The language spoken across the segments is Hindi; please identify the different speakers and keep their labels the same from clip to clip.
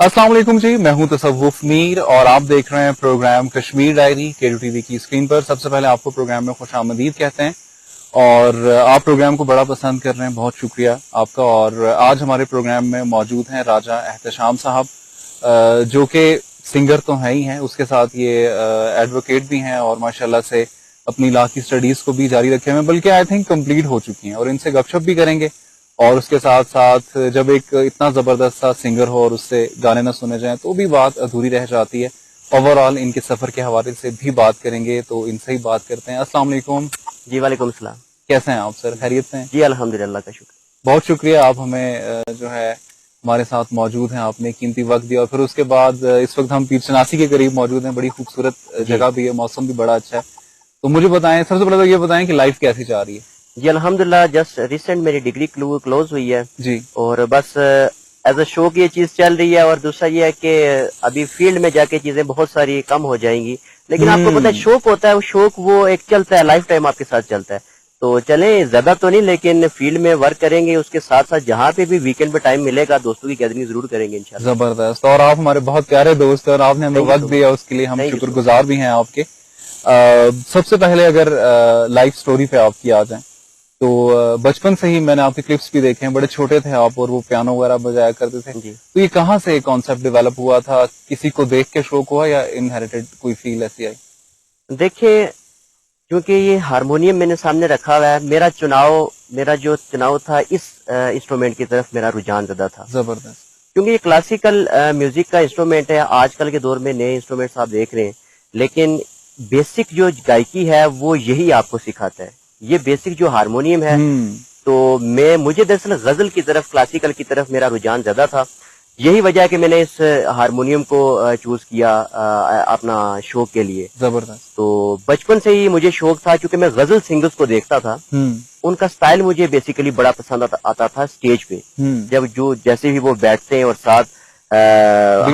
Speaker 1: अस्सलाम वालेकुम जी, मैं हूं तसव्वुफ मीर और आप देख रहे हैं programme Kashmir diary Kedu TV की स्क्रीन पर। सबसे पहले आपको प्रोग्राम में खुशामदीद कहते हैं और आप प्रोग्राम को बड़ा पसंद कर रहे हैं, बहुत शुक्रिया आपका। और आज हमारे प्रोग्राम में मौजूद हैं राजा एहतशाम साहब, जो कि सिंगर तो हैं ही हैं, उसके साथ ये एडवोकेट भी हैं और माशाल्लाह से अपनी लॉ की स्टडीज को भी जारी रखे हुए हैं, बल्कि आई थिंक कंप्लीट हो चुकी हैं। और इनसे गपशप भी करेंगे और उसके साथ साथ जब एक इतना जबरदस्त सा सिंगर हो और उससे गाने ना सुने जाएं तो भी बात अधूरी रह जाती है। ओवरऑल इनके सफर के हवाले से भी बात करेंगे, तो इनसे ही बात करते हैं। अस्सलाम वालेकुम।
Speaker 2: जी वालेकुम सलाम।
Speaker 1: कैसे हैं आप सर, खैरियत से हैं?
Speaker 2: जी अल्हम्दुलिल्लाह का शुक्र।
Speaker 1: बहुत शुक्रिया, आप हमें जो है हमारे साथ मौजूद हैं, आपने कीमती वक्त दिया। और फिर उसके बाद इस वक्त हम पीरचनासी के करीब मौजूद हैं, बड़ी खूबसूरत जगह भी है, मौसम भी बड़ा अच्छा है। तो मुझे बताएं, सबसे पहले तो ये बताएं कि लाइफ कैसी जा रही है?
Speaker 2: जी अल्हम्दुलिल्लाह, जस्ट रिसेंट मेरी डिग्री क्लोज हुई है
Speaker 1: जी।
Speaker 2: और बस एज अ शौक ये चीज चल रही है। और दूसरा ये है कि अभी फील्ड में जाके चीजें बहुत सारी कम हो जाएंगी, लेकिन आपको पता है शौक होता है, वो शौक वो एक चलता है, लाइफ टाइम आपके साथ चलता है। तो चले ज्यादा तो नहीं, लेकिन फील्ड में वर्क करेंगे, उसके साथ साथ जहाँ पे भी वीकेंड पे टाइम मिलेगा दोस्तों की गैदरिंग जरूर करेंगे इंशाल्लाह।
Speaker 1: जबरदस्त। और आप हमारे बहुत प्यारे दोस्त हैं और आपने हमें वक्त दिया, उसके लिए हम
Speaker 2: थैंक यू सो
Speaker 1: शुक्रगुजार भी हैं आपके। सबसे पहले अगर लाइफ स्टोरी पे आपकी आ जाए तो बचपन से ही मैंने आपके क्लिप्स भी देखे हैं, बड़े छोटे थे आप और वो पियानो वगैरह बजाया करते थे।
Speaker 2: जी।
Speaker 1: तो ये कहाँ से कॉन्सेप्ट डेवलप हुआ था? किसी को देख के शौक हुआ या इनहेरिटेड कोई फील ऐसी आई?
Speaker 2: देखिए, क्योंकि ये हारमोनियम मैंने सामने रखा हुआ है, मेरा जो चुनाव था इस इंस्ट्रूमेंट की तरफ मेरा रुझान ज्यादा था।
Speaker 1: जबरदस्त।
Speaker 2: क्योंकि ये क्लासिकल म्यूजिक का इंस्ट्रूमेंट है। आजकल के दौर में नए इंस्ट्रूमेंट्स आप देख रहे हैं, लेकिन बेसिक जो गायकी है वो यही आपको सिखाता है। ये बेसिक जो हारमोनियम है, तो मुझे दरअसल गजल की तरफ, क्लासिकल की तरफ मेरा रुझान ज्यादा था। यही वजह है कि मैंने इस हारमोनियम को चूज किया अपना शौक के लिए।
Speaker 1: जबरदस्त।
Speaker 2: तो बचपन से ही मुझे शौक था, क्योंकि मैं गजल सिंगर्स को देखता था, उनका स्टाइल मुझे बेसिकली बड़ा पसंद आता था स्टेज पे। जब जो जैसे भी वो बैठते हैं और साथ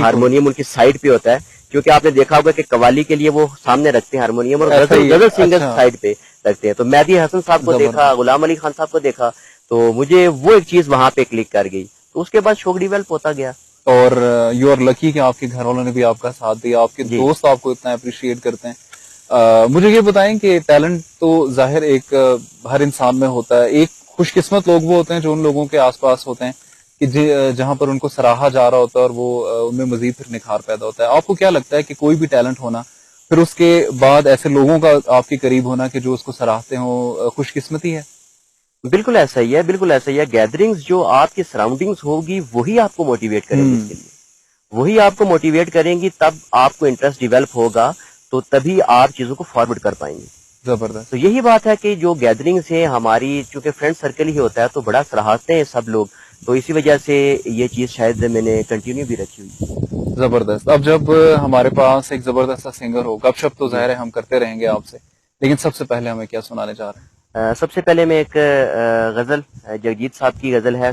Speaker 2: हारमोनियम उनकी साइड पे होता है, क्योंकि आपने देखा होगा कि कवाली के लिए वो सामने रखते हैं हारमोनियम और गजल सिंगर्स साइड पे रखते हैं। तो मेहदी हसन साहब को देखा, गुलाम अली खान साहब को देखा, तो मुझे वो एक चीज वहां पे क्लिक कर गई। तो उसके बाद शौक डेवलप होता गया।
Speaker 1: और यू आर लकी कि आपके घर वालों ने भी आपका साथ दिया, आपके दोस्त आपको इतना अप्रिशिएट करते हैं। मुझे ये बताएं कि टैलेंट तो जाहिर एक हर इंसान में होता है। एक खुशकिस्मत लोग वो होते हैं जो उन लोगों के आसपास होते हैं कि जहां पर उनको सराहा जा रहा होता है और वो उनमें मजीद फिर निखार पैदा होता है। आपको क्या लगता है कि कोई भी टैलेंट होना, फिर उसके बाद ऐसे लोगों का आपके करीब होना कि जो उसको सराहते हो, खुशकिस्मती है?
Speaker 2: बिल्कुल ऐसा ही है, बिल्कुल ऐसा ही है। गैदरिंग्स जो आपकी सराउंडिंग्स होगी वही आपको मोटिवेट करेंगे इसके लिए, वही आपको मोटिवेट करेंगी, तब आपको इंटरेस्ट डेवलप होगा, तो तभी आप चीजों को फॉरवर्ड कर पाएंगे।
Speaker 1: जबरदस्त।
Speaker 2: तो यही बात है कि जो गैदरिंग्स है हमारी, चूंकि फ्रेंड सर्कल ही होता है, तो बड़ा सराहते हैं सब लोग, तो इसी वजह से ये चीज शायद मैंने कंटिन्यू भी रखी हुई।
Speaker 1: जबरदस्त। अब जब हमारे पास एक जबरदस्त सा सिंगर हो, गपशप तो जाहिर है हम करते रहेंगे आपसे, लेकिन सबसे पहले हमें क्या सुनाने जा रहे हैं?
Speaker 2: सबसे पहले मैं एक गजल, जगजीत साहब की गजल है,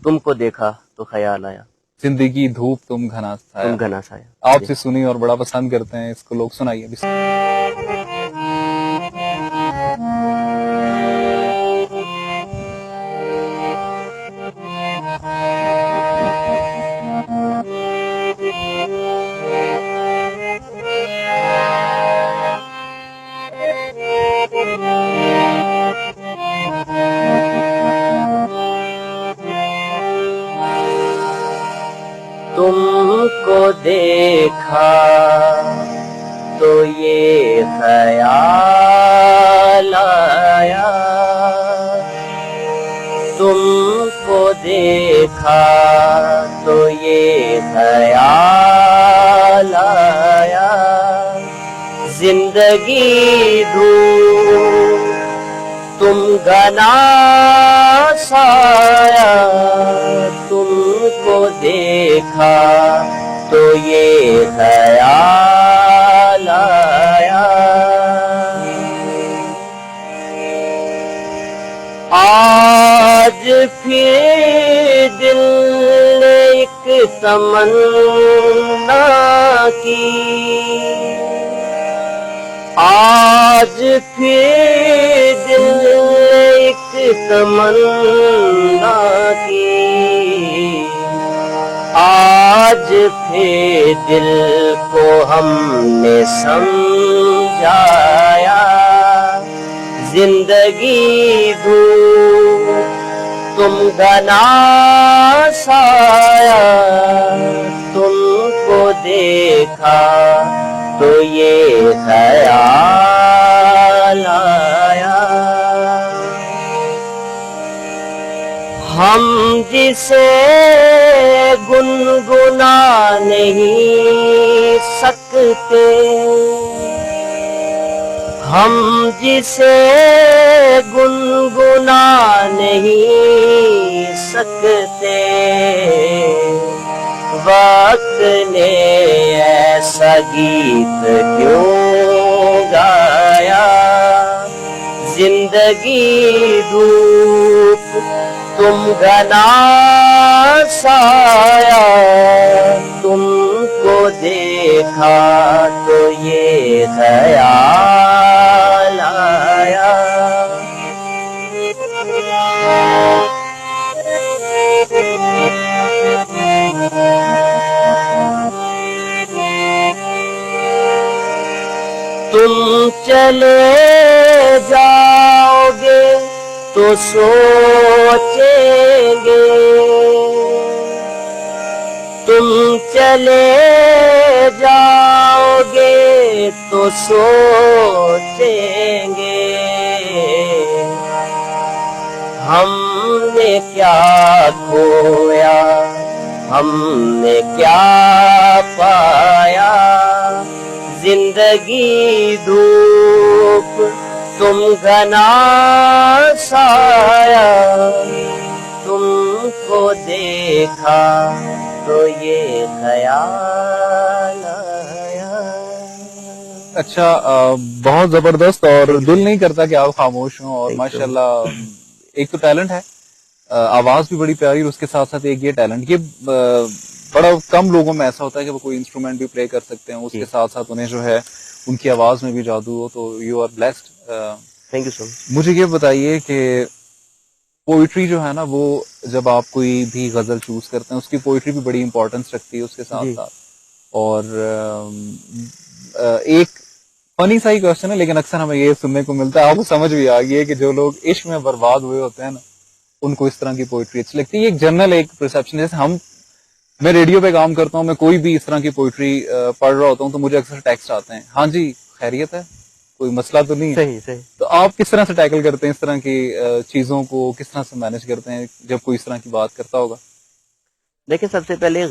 Speaker 2: तुमको देखा तो ख्याल आया।
Speaker 1: जिंदगी धूप तुम घना
Speaker 2: तुम
Speaker 1: छाया।
Speaker 2: घना साया।
Speaker 1: आपसे सुनी और बड़ा पसंद करते हैं इसको लोग, सुनाइए।
Speaker 2: तुमको देखा तो ये ख्याल आया, तुमको देखा तो ये ख्याल आया, जिंदगी धूप तुम घना साया, तुमको देखा तो ये ख्याल आया। आज फिर दिल ने एक तमन्ना की, आज फिर दिल ने एक तमन्ना की, आज फिर दिल को हमने समझाया, जिंदगी दूर तुम घना साया, तुमको देखा तो ये ख्याल आया, हम जिसे गुनगुना नहीं सकते, हम जिसे गुनगुना नहीं सकते, वक्त ने ऐसा गीत क्यों गाया, जिंदगी धूप तुम घना साया, तुमको देखा तो ये ख्याल आया। तुम चले जाओगे तो सोचेंगे, तुम चले जाओगे तो सोचेंगे, हमने क्या खोया, हमने क्या पाया, जिंदगी धूप तुम घना साया, तुमको देखा तो ये ख्याल आया।
Speaker 1: अच्छा, बहुत जबरदस्त, और दिल नहीं करता कि आप खामोश हों। और माशाल्लाह, एक तो टैलेंट है, आवाज भी बड़ी प्यारी, और उसके साथ साथ एक ये टैलेंट, ये बड़ा कम लोगों में ऐसा होता है कि वो कोई इंस्ट्रूमेंट भी प्ले कर सकते हैं, उसके साथ साथ उन्हें जो है उनकी आवाज में भी जादू हो, तो you are blessed.
Speaker 2: Thank you so much.
Speaker 1: मुझे ये बताइए कि पोइट्री जो है ना, वो जब आप कोई भी गजल चूज करते हैं, उसकी पोइट्री भी बड़ी इंपॉर्टेंस रखती है उसके साथ साथ। और एक फनी सा ही क्वेश्चन है, लेकिन अक्सर हमें ये सुनने को मिलता है, आपको समझ भी आ गई है कि जो लोग इश्क में बर्बाद हुए होते हैं ना, उनको इस तरह की पोइट्री अच्छी लगती है। एक जनरल एक परसेप्शन, जैसे मैं रेडियो पे काम करता हूँ, मैं कोई भी इस तरह की पोइट्री पढ़ रहा होता हूँ तो मुझे अक्सर टेक्स्ट आते हैं, हाँ जी खैरियत है, कोई मसला तो नहीं है।
Speaker 2: सही सही।
Speaker 1: तो आप किस तरह से टैकल करते हैं इस तरह की चीजों को, किस तरह से मैनेज करते हैं जब कोई इस तरह की बात करता होगा?
Speaker 2: देखिए, सबसे पहले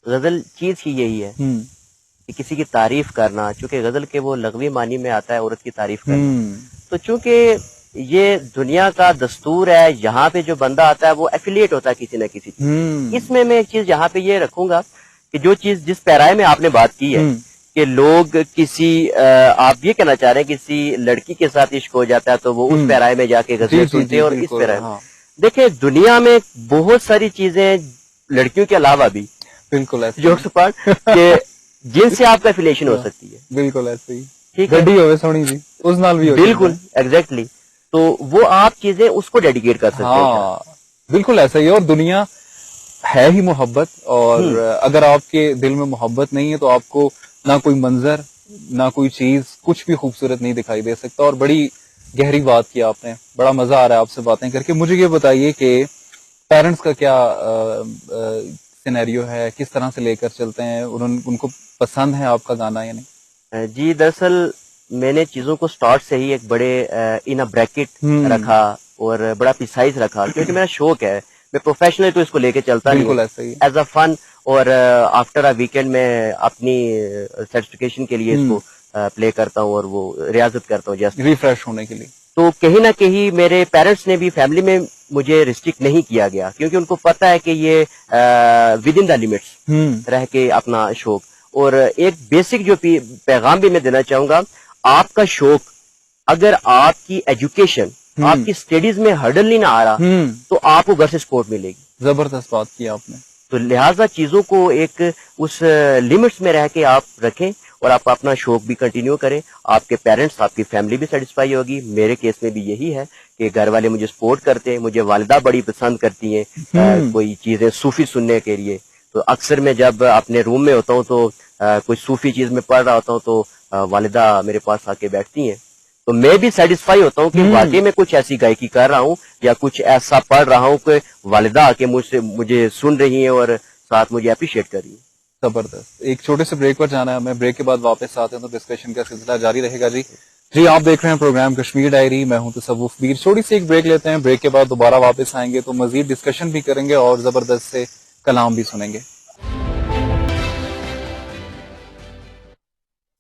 Speaker 2: गजल चीज ही यही है कि किसी की तारीफ करना, चूंकि गजल के वो लग़वी मानी में आता है औरत की तारीफ करना, तो चूंकि ये दुनिया का दस्तूर है, यहाँ पे जो बंदा आता है वो एफिलिएट होता है किसी न किसी चीज। इसमें मैं एक चीज यहाँ पे ये रखूंगा कि जो चीज जिस पैराए में आपने बात की है कि लोग किसी आप ये कहना चाह रहे हैं किसी लड़की के साथ इश्क हो जाता है तो वो उस पैराए में जाके गजलें सुनते हैं, और इस पैराए में देखिए दुनिया में बहुत सारी चीजें लड़कियों के अलावा भी
Speaker 1: बिल्कुल ऐसे
Speaker 2: जोक्स अपार्ट के जिनसे आपका एफिलिएशन हो सकती है।
Speaker 1: बिल्कुल ऐसे ही,
Speaker 2: ठीक है,
Speaker 1: गड्डी होवे सोनी जी उस नाल भी हो,
Speaker 2: बिल्कुल एग्जैक्टली। तो वो आप चीजें उसको डेडिकेट कर सकते हैं।
Speaker 1: हाँ, बिल्कुल ऐसा ही है। और दुनिया है ही मोहब्बत, और अगर आपके दिल में मोहब्बत नहीं है तो आपको ना कोई मंजर, ना कोई चीज, कुछ भी खूबसूरत नहीं दिखाई दे सकता। और बड़ी गहरी बात की आपने, बड़ा मजा आ रहा है आपसे बातें करके। मुझे ये बताइए कि पेरेंट्स का क्या सिनेरियो है, किस तरह से लेकर चलते हैं, उनको पसंद है आपका गाना या नहीं?
Speaker 2: जी, दरअसल मैंने चीजों को स्टार्ट से ही एक बड़े इन अ ब्रैकेट रखा और बड़ा प्रिसाइज रखा, क्योंकि मेरा शौक है, मैं प्रोफेशनली तो इसको लेके चलता नहीं,
Speaker 1: बिल्कुल ऐसा ही
Speaker 2: एज अ फन। और आफ्टर अ वीकेंड में अपनी सर्टिफिकेशन के लिए इसको प्ले करता हूँ और वो रियाजत करता हूँ जस्ट
Speaker 1: रिफ्रेश होने के लिए।
Speaker 2: तो कहीं ना कहीं मेरे पेरेंट्स ने भी, फैमिली में मुझे रिस्ट्रिक्ट नहीं किया गया, क्योंकि उनको पता है कि ये विद इन द लिमिट्स रह के अपना शौक। और एक बेसिक जो पैगाम भी मैं देना चाहूंगा, आपका शौक, अगर आपकी एजुकेशन, आपकी स्टडीज में हर्डल नहीं ना आ रहा तो आपको घर से सपोर्ट मिलेगी।
Speaker 1: जबरदस्त बात की आपने।
Speaker 2: तो लिहाजा चीजों को एक उस लिमिट्स में रह के आप रखें और आप अपना शौक भी कंटिन्यू करें। आपके पेरेंट्स, आपकी फैमिली भी सेटिस्फाई होगी। मेरे केस में भी यही है कि घर वाले मुझे सपोर्ट करते हैं, मुझे वालिदा बड़ी पसंद करती हैं कोई चीजें सूफी सुनने के लिए, तो अक्सर मैं जब अपने रूम में होता हूँ तो कोई सूफी चीज में पढ़ रहा होता हूँ तो वालिदा मेरे पास आके बैठती हैं, तो मैं भी सेटिस्फाई होता हूँ कि वाकई में कुछ ऐसी गायकी कर रहा हूँ या कुछ ऐसा पढ़ रहा हूँ कि वालिदा आके मुझे सुन रही है और साथ मुझे अप्रिशिएट कर रही है।
Speaker 1: जबरदस्त। एक छोटे से ब्रेक पर जाना है हमें, ब्रेक के बाद वापस आते हैं तो डिस्कशन का सिलसिला जारी रहेगा। जी आप देख रहे हैं प्रोग्राम कश्मीर डायरी, मैं हूं तसव्वुफ मीर। छोटी सी एक ब्रेक लेते हैं, ब्रेक के बाद दोबारा वापस आएंगे तो मजीद डिस्कशन भी करेंगे और जबरदस्त से कलाम भी सुनेंगे।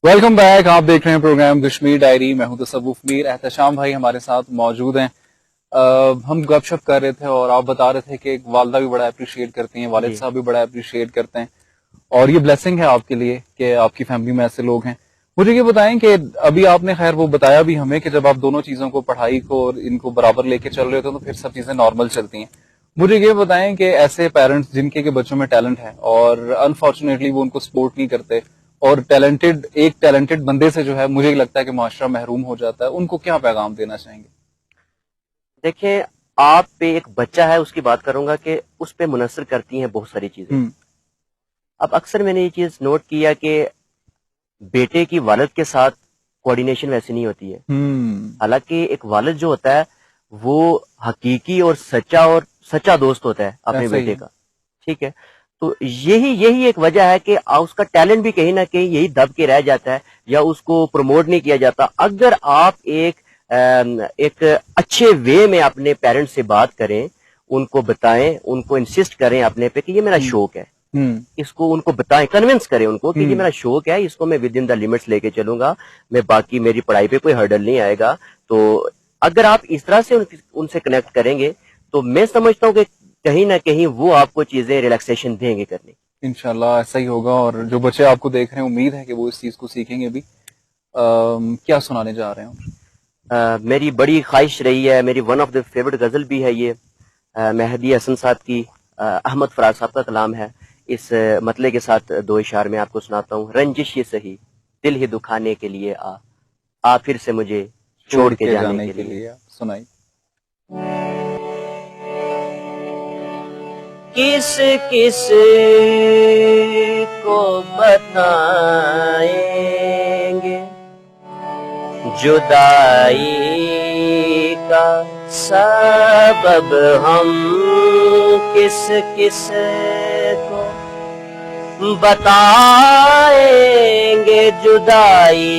Speaker 1: वेलकम बैक, आप देख रहे हैं प्रोग्राम कश्मीर डायरी, मैं हूं तसव्वुफ मीर। एहतशाम भाई हमारे साथ मौजूद हैं। हम गपशप कर रहे थे और आप बता रहे थे कि वालदा भी बड़ा अप्रिशिएट करती हैं, वालिद साहब भी बड़ा अप्रिशिएट करते हैं और ये ब्लेसिंग है आपके लिए कि आपकी फैमिली में ऐसे लोग हैं। मुझे ये बताएं कि अभी आपने खैर वो बताया भी हमें कि जब आप दोनों चीजों को, पढ़ाई को और इनको बराबर लेके चल रहे होते हैं तो फिर सब चीजें नॉर्मल चलती हैं। मुझे ये बताएं कि ऐसे पेरेंट्स जिनके के बच्चों में टैलेंट है और अनफॉर्चुनेटली वो उनको सपोर्ट नहीं करते और एक टैलेंटेड बंदे से जो है मुझे लगता है कि माशरा महरूम हो जाता है, उनको क्या पैगाम देना चाहेंगे?
Speaker 2: देखिए, आप पे एक बच्चा है उसकी बात करूंगा कि उस पे मुनसर करती हैं बहुत सारी चीजें। अब अक्सर मैंने ये चीज नोट किया कि बेटे की वालिद के साथ कोऑर्डिनेशन वैसी नहीं होती है। हालांकि एक वालिद जो होता है वो हकीकी और सच्चा दोस्त होता है अपने बेटे का, ठीक है। तो यही एक वजह है कि उसका टैलेंट भी कहीं ना कहीं यही दब के रह जाता है या उसको प्रमोट नहीं किया जाता। अगर आप एक अच्छे वे में अपने पेरेंट्स से बात करें, उनको बताएं, उनको इंसिस्ट करें अपने पे कि ये मेरा शौक है, इसको उनको बताएं, कन्विंस करें उनको कि ये मेरा शौक है, इसको मैं विद इन द लिमिट्स लेके चलूंगा, मैं बाकी मेरी पढ़ाई पे कोई हर्डल नहीं आएगा। तो अगर आप इस तरह से उनसे कनेक्ट करेंगे तो मैं समझता हूँ कि कहीं ना कहीं वो आपको चीजें रिलैक्सेशन देंगे करने।
Speaker 1: इंशाल्लाह ऐसा ही होगा और जो बच्चे आपको देख रहे हैं उम्मीद है कि वो इस चीज को सीखेंगे भी। क्या सुनाने जा रहे हैं?
Speaker 2: मेरी बड़ी ख्वाहिश रही है, मेरी वन ऑफ द फेवरेट गजल भी है ये, मेहदी हसन साहब की, अहमद फराज साहब का कलाम है। इस मतले के साथ दो इशार में आपको सुनाता हूँ। रंजिश ये सही दिल ही दुखाने के लिए आ फिर से मुझे छोड़ के जाने के लिए।
Speaker 1: सुनाई।
Speaker 2: किस किस को बताएंगे जुदाई का सबब हम, किस किस को बताएंगे जुदाई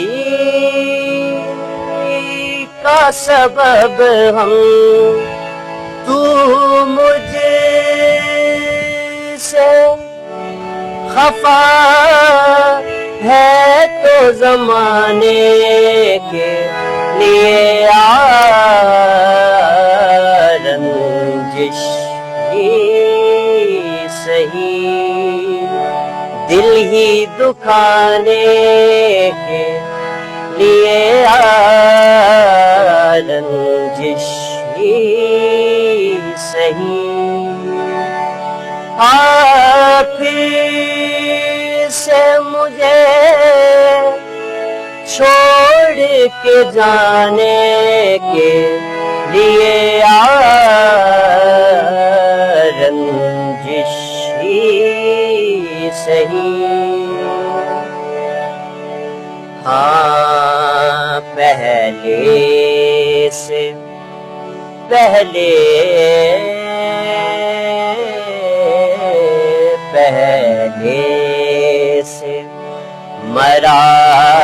Speaker 2: का सबब हम। तू मुझे से खफा है तो जमाने के लिए रंजिश ही सही दिल ही दुखाने के लिए रंजिश ही सही। फिर से मुझे छोड़ के जाने के लिए रंजिश ही सही। हाँ पहले से पहले से मरासिम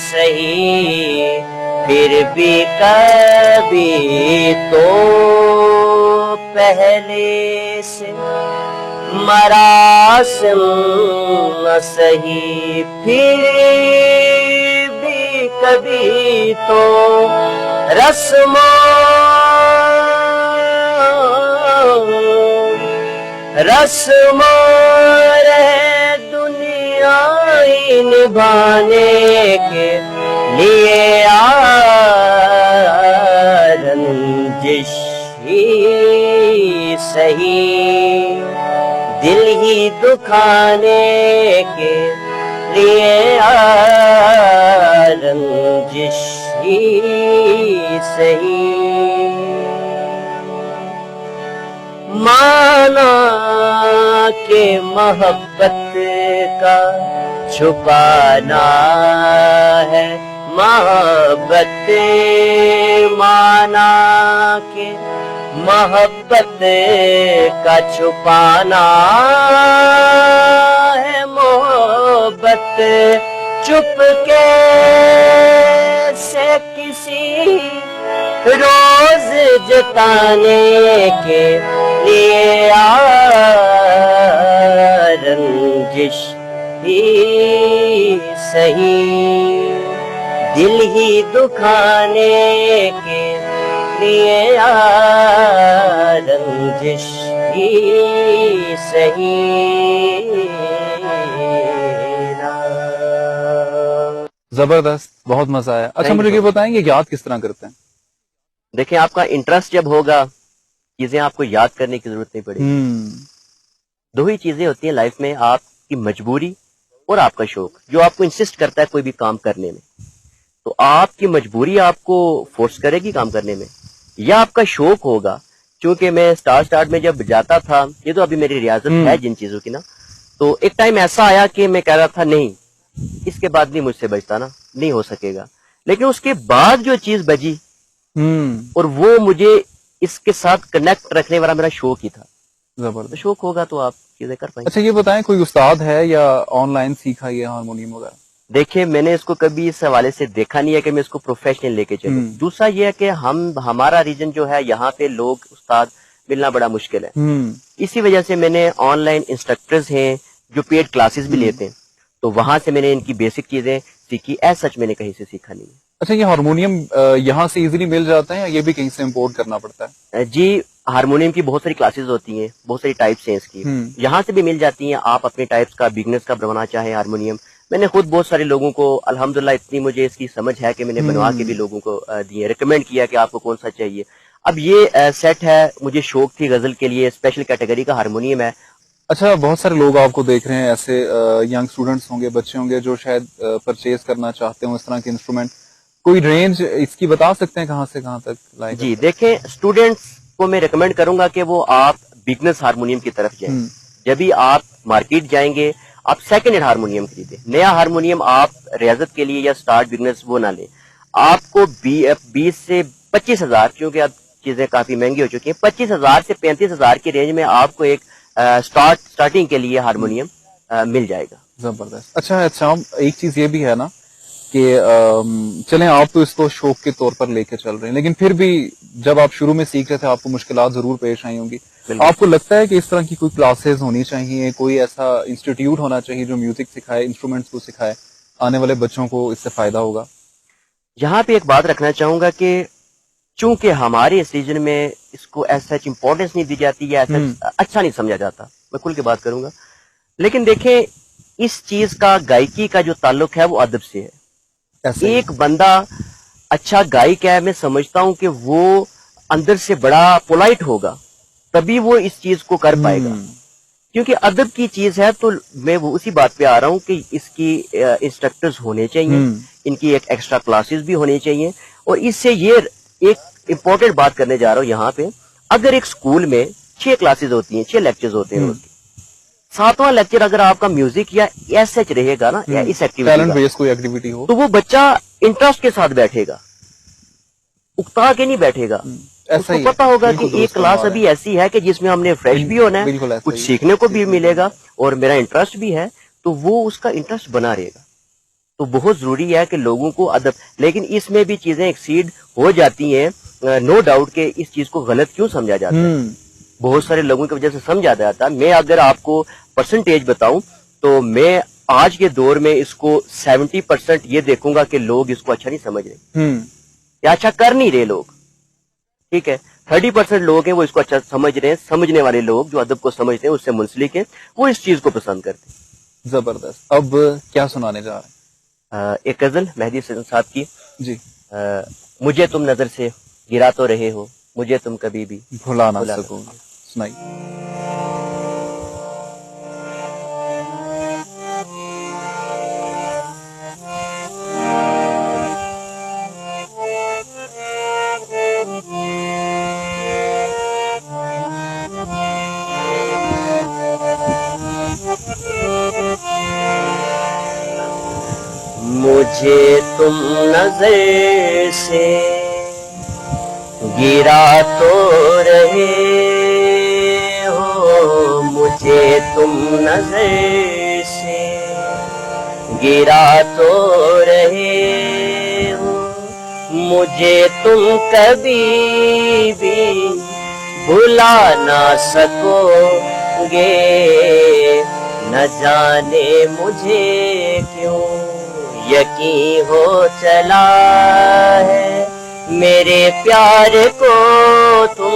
Speaker 2: सही, फिर भी कभी तो पहले से मरासिम सही, फिर भी कभी तो रस्मों दुनिया निभाने के लिए रंजिश ही सही दिल ही दुखाने के लिए रंजिश ही सही। माना के मोहब्बत का छुपाना है, मोहब्बत माना के मोहब्बत का छुपाना है, मोहब्बत चुपके से किसी रोज जताने के लिए रंजिश ही सही, दिल ही दुखाने के लिए रंजिश ही सही।
Speaker 1: जबरदस्त, बहुत मजा आया। अच्छा, मुझे ये बताएंगे कि याद किस तरह करते हैं?
Speaker 2: देखिए, आपका इंटरेस्ट जब होगा, चीजें आपको याद करने की जरूरत नहीं पड़ेगी। दो ही चीजें होती हैं लाइफ में, आपकी मजबूरी और आपका शौक, जो आपको इंसिस्ट करता है कोई भी काम करने में। तो आपकी मजबूरी आपको फोर्स करेगी काम करने में, या आपका शौक होगा। क्योंकि मैं स्टार्ट में जब जाता था, ये तो अभी मेरी रियाजत है जिन चीजों की ना, तो एक टाइम ऐसा आया कि मैं कह रहा था नहीं, इसके बाद नहीं मुझसे बचता ना, नहीं हो सकेगा। लेकिन उसके बाद जो चीज बजी और वो मुझे इसके साथ कनेक्ट रखने वाला मेरा शौक ही था।
Speaker 1: जबरदस्त।
Speaker 2: शौक होगा तो आप चीजें कर पाएंगे।
Speaker 1: अच्छा, ये बताएं, कोई उस्ताद है या ऑनलाइन सीखा ये हारमोनियम वगैरह?
Speaker 2: देखिए, मैंने इसको कभी इस हवाले से देखा नहीं है कि मैं इसको प्रोफेशनल लेके चलूं। दूसरा ये है कि हमारा रीजन जो है, यहाँ पे लोग उस्ताद मिलना बड़ा मुश्किल है। इसी वजह से मैंने ऑनलाइन इंस्ट्रक्टर्स हैं जो पेड क्लासेस भी लेते हैं, तो वहां से मैंने इनकी बेसिक चीजें सीखी। एज सच मैंने कहीं से सीखा नहीं है।
Speaker 1: अच्छा, ये हारमोनियम यहाँ से इजीली मिल जाता है या ये भी कहीं से इम्पोर्ट करना पड़ता है?
Speaker 2: जी, हारमोनियम की बहुत सारी क्लासेस होती हैं, बहुत सारी टाइप्स हैं इसकी, यहाँ से भी मिल जाती हैं। आप अपने टाइप्स का, बिगनर्स का बनवाना चाहें हारमोनियम, मैंने खुद बहुत सारे लोगों को, अल्हम्दुलिल्लाह इतनी मुझे इसकी समझ है कि मैंने बनवा के भी लोगों को दिए, रिकमेंड किया कि आपको कौन सा चाहिए। अब ये सेट है, मुझे शौक थी गजल के लिए, स्पेशल कैटेगरी का हारमोनियम है।
Speaker 1: अच्छा, बहुत सारे लोग आपको देख रहे हैं, ऐसे यंग स्टूडेंट्स होंगे, बच्चे होंगे जो शायद परचेज करना चाहते हो इस तरह के इंस्ट्रूमेंट। कोई रेंज इसकी बता सकते हैं कहाँ से कहाँ तक लाएगा?
Speaker 2: जी देखें, स्टूडेंट्स को मैं रिकमेंड करूंगा कि वो आप बिगनर्स हारमोनियम की तरफ जाएं। जब भी आप मार्केट जाएंगे, आप सेकंड हैंड हारमोनियम खरीदें। नया हारमोनियम आप रियाजत के लिए या स्टार्ट बिगनर्स वो ना लें। आपको 20 से 25,000, क्योंकि अब चीजें काफी महंगी हो चुकी हैं, 25,000 से 35,000 की रेंज में आपको एक स्टार्टिंग के लिए हारमोनियम मिल जाएगा।
Speaker 1: जबरदस्त। अच्छा, एक चीज ये भी है ना कि चलें, आप तो इसको शौक के तौर पर लेके चल रहे हैं, लेकिन फिर भी जब आप शुरू में सीख रहे थे आपको मुश्किलात जरूर पेश आई होंगी। आपको लगता है कि इस तरह की कोई क्लासेस होनी चाहिए, कोई ऐसा इंस्टीट्यूट होना चाहिए जो म्यूजिक सिखाए, इंस्ट्रूमेंट्स को सिखाए, आने वाले बच्चों को इससे फायदा होगा?
Speaker 2: यहाँ पे एक बात रखना चाहूंगा कि चूंकि हमारे इस रीजन में इसको ऐसा इंपॉर्टेंस नहीं दी जाती है, ऐसा अच्छा नहीं समझा जाता, मैं खुल के बात करूंगा। लेकिन देखें, इस चीज का, गायकी का जो ताल्लुक है वो अदब से है। एक बंदा अच्छा गायक है, मैं समझता हूं कि वो अंदर से बड़ा पोलाइट होगा, तभी वो इस चीज को कर पाएगा। क्योंकि अदब की चीज है, तो मैं वो उसी बात पे आ रहा हूं कि इसकी इंस्ट्रक्टर्स होने चाहिए, इनकी एक एक्स्ट्रा क्लासेस भी होनी चाहिए। और इससे ये एक इम्पोर्टेंट बात करने जा रहा हूं यहाँ पे, अगर एक स्कूल में 6 क्लासेस होती हैं, 6 लेक्चर्स होते हैं रोज के, 7वां लेक्चर अगर आपका म्यूजिक या एसएच रहेगा ना, या इस
Speaker 1: एक्टिविटी हो,
Speaker 2: तो वो बच्चा इंटरेस्ट के साथ बैठेगा, उकता के नहीं बैठेगा। उसको पता होगा कि एक क्लास अभी ऐसी है कि जिसमें हमने फ्रेश भी होना है, कुछ सीखने को भी मिलेगा और मेरा इंटरेस्ट भी है, तो वो उसका इंटरेस्ट बना रहेगा। तो बहुत जरूरी है कि लोगों को अदब, लेकिन इसमें भी चीजें एक्सीड हो जाती हैं, नो डाउट कि इस चीज को गलत क्यों समझा जाता है, बहुत सारे लोगों की वजह से समझा जाता है। मैं अगर आपको परसेंटेज बताऊं तो मैं आज के दौर में इसको 70% ये देखूंगा कि लोग इसको अच्छा नहीं समझ रहे या अच्छा कर नहीं रहे लोग, ठीक है। 30% लोग हैं वो इसको अच्छा समझ रहे हैं, समझने वाले लोग जो अदब को समझते हैं, उससे मुंसलिक हैं, वो इस चीज को पसंद करते हैं।
Speaker 1: जबरदस्त। अब क्या सुनाने जा रहे हैं?
Speaker 2: एक गजल मेहदी हसन साहब की
Speaker 1: जी।
Speaker 2: मुझे तुम नजर से गिरा तो रहे हो, मुझे तुम कभी भी
Speaker 1: भुला ना सकोगे, सुनाइए।
Speaker 2: तुम नजर से गिरा तो रहे हो, मुझे तुम नजर से गिरा तो रहे हो, मुझे तुम कभी भी भुला ना सकोगे। न जाने मुझे क्यों यकीन हो चला है, मेरे प्यार को तुम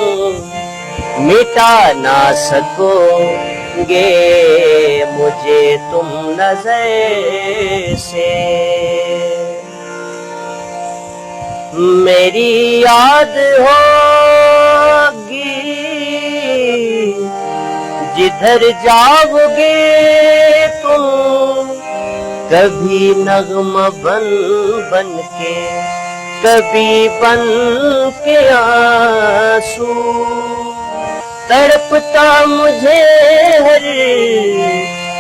Speaker 2: मिटा ना सकोगे, मुझे तुम नजर से। मेरी याद होगी जिधर जाओगे तुम, कभी नगमा बन बन के, कभी बन के आंसू, तड़पता मुझे हर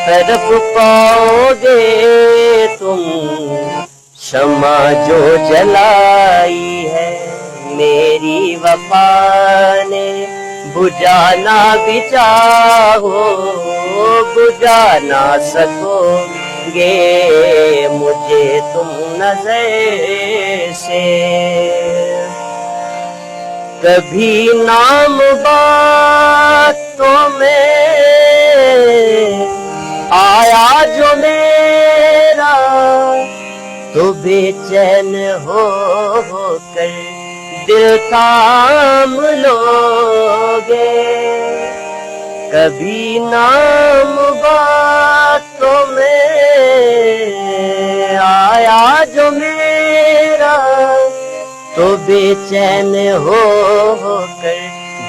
Speaker 2: तरफ पाओगे तुम। शमा जो जलाई है मेरी वफा ने, बुझाना भी चाहो बुझा ना सकोगे, मुझे तुम नजर से। कभी नाम बातों में आया जो मेरा, तो बेचैन हो कर दिल थाम लोगे। कभी नाम बातों में आया जो मेरा, तो बेचैन हो कर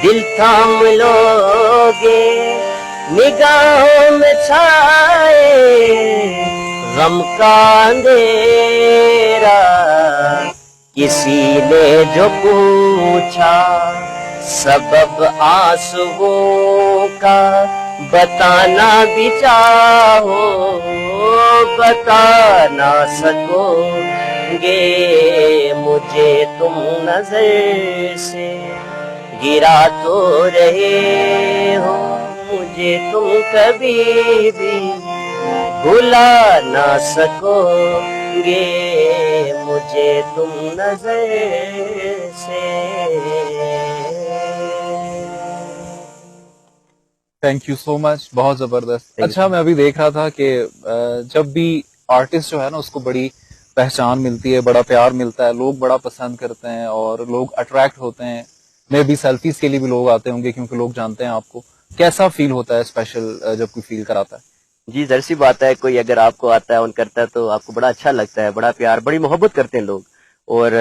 Speaker 2: दिल थाम लोगे। निगाहों में छाए गम का अंधेरा, किसी ने जो पूछा सबब आंसुओं का, बताना भी चाहो बता ना सकोगे, मुझे तुम नजर से गिरा तो रहे हो, मुझे तुम कभी भी भुला ना सकोगे, मुझे तुम नजर से।
Speaker 1: थैंक यू सो मच, बहुत जबरदस्त। अच्छा, मैं अभी देख रहा था कि जब भी आर्टिस्ट जो है ना उसको बड़ी पहचान मिलती है, बड़ा प्यार मिलता है, लोग बड़ा पसंद करते हैं और लोग अट्रैक्ट होते हैं। मे भी सेल्फीज के लिए भी लोग आते होंगे क्योंकि लोग जानते हैं आपको। कैसा फील होता है स्पेशल जब कोई फील कराता है?
Speaker 2: जी, जाहिर सी बात है, कोई अगर आपको आता है, ऑन करता है तो आपको बड़ा अच्छा लगता है, बड़ा प्यार, बड़ी मोहब्बत करते हैं लोग। और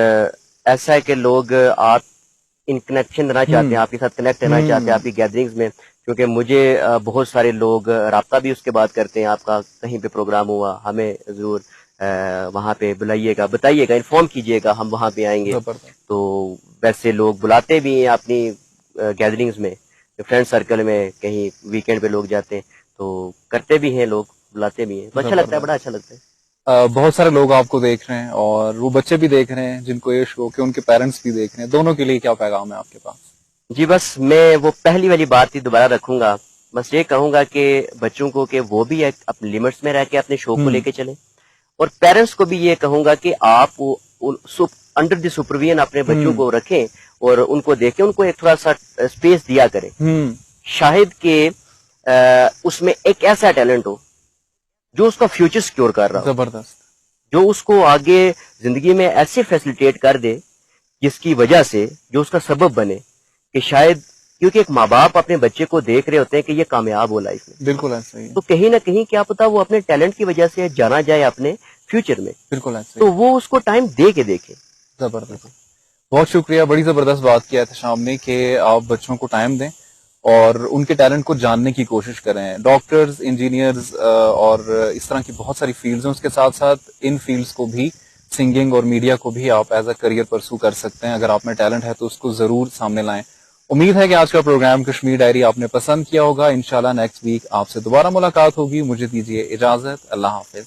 Speaker 2: ऐसा है कि लोग आप इन कनेक्शन रहना चाहते हैं, आपके साथ कनेक्ट रहना चाहते हैं आपकी गैदरिंग्स में। क्योंकि मुझे बहुत सारे लोग राब्ता भी उसके बाद करते हैं, आपका कहीं पे प्रोग्राम हुआ हमें जरूर वहाँ पे बुलाइएगा, बताइएगा, इन्फॉर्म कीजिएगा, हम वहाँ पे आएंगे। तो वैसे लोग बुलाते भी हैं अपनी गैदरिंग्स में, फ्रेंड सर्कल में, कहीं वीकेंड पे लोग जाते हैं तो करते भी हैं, लोग बुलाते भी हैं, तो अच्छा लगता है, बड़ा अच्छा लगता है।
Speaker 1: बहुत सारे लोग आपको देख रहे हैं और वो बच्चे भी देख रहे हैं जिनको ये शो के, उनके पेरेंट्स भी देख रहे हैं, दोनों के लिए क्या पैगाम है आपके पास?
Speaker 2: जी, बस मैं वो पहली वाली बात ही दोबारा रखूंगा। बस ये कहूंगा कि बच्चों को कि वो भी अपने लिमिट्स में रह के अपने शो को लेके चलें, और पेरेंट्स को भी ये कहूंगा कि आप अंडर द सुपरविजन अपने बच्चों को रखें और उनको देखें, उनको एक थोड़ा सा स्पेस दिया करें। शायद कि उसमें एक ऐसा टैलेंट हो जो उसका फ्यूचर सिक्योर कर रहा हो,
Speaker 1: जबरदस्त,
Speaker 2: जो उसको आगे जिंदगी में ऐसे फैसिलिटेट कर दे जिसकी वजह से जो उसका सबब बने कि शायद, क्योंकि एक माँ बाप अपने बच्चे को देख रहे होते हैं कि ये कामयाब हो लाइफ में,
Speaker 1: बिल्कुल ऐसा ही है।
Speaker 2: तो कहीं ना कहीं क्या पता वो अपने टैलेंट की वजह से जाना जाए अपने फ्यूचर में,
Speaker 1: बिल्कुल ऐसा,
Speaker 2: तो वो उसको टाइम दे के देखे।
Speaker 1: जबरदस्त, बहुत शुक्रिया, बड़ी जबरदस्त बात किया एहतशाम ने कि आप बच्चों को टाइम दें और उनके टैलेंट को जानने की कोशिश करें। डॉक्टर्स, इंजीनियर्स और इस तरह की बहुत सारी फील्ड्स हैं, उसके साथ साथ इन फील्ड्स को भी, सिंगिंग और मीडिया को भी आप एज अ करियर परसू कर सकते हैं। अगर आप में टैलेंट है तो उसको जरूर सामने लाएं। उम्मीद है कि आज का प्रोग्राम कश्मीर डायरी आपने पसंद किया होगा। इंशाल्लाह नेक्स्ट वीक आपसे दोबारा मुलाकात होगी। मुझे दीजिए इजाजत, अल्लाह हाफिज।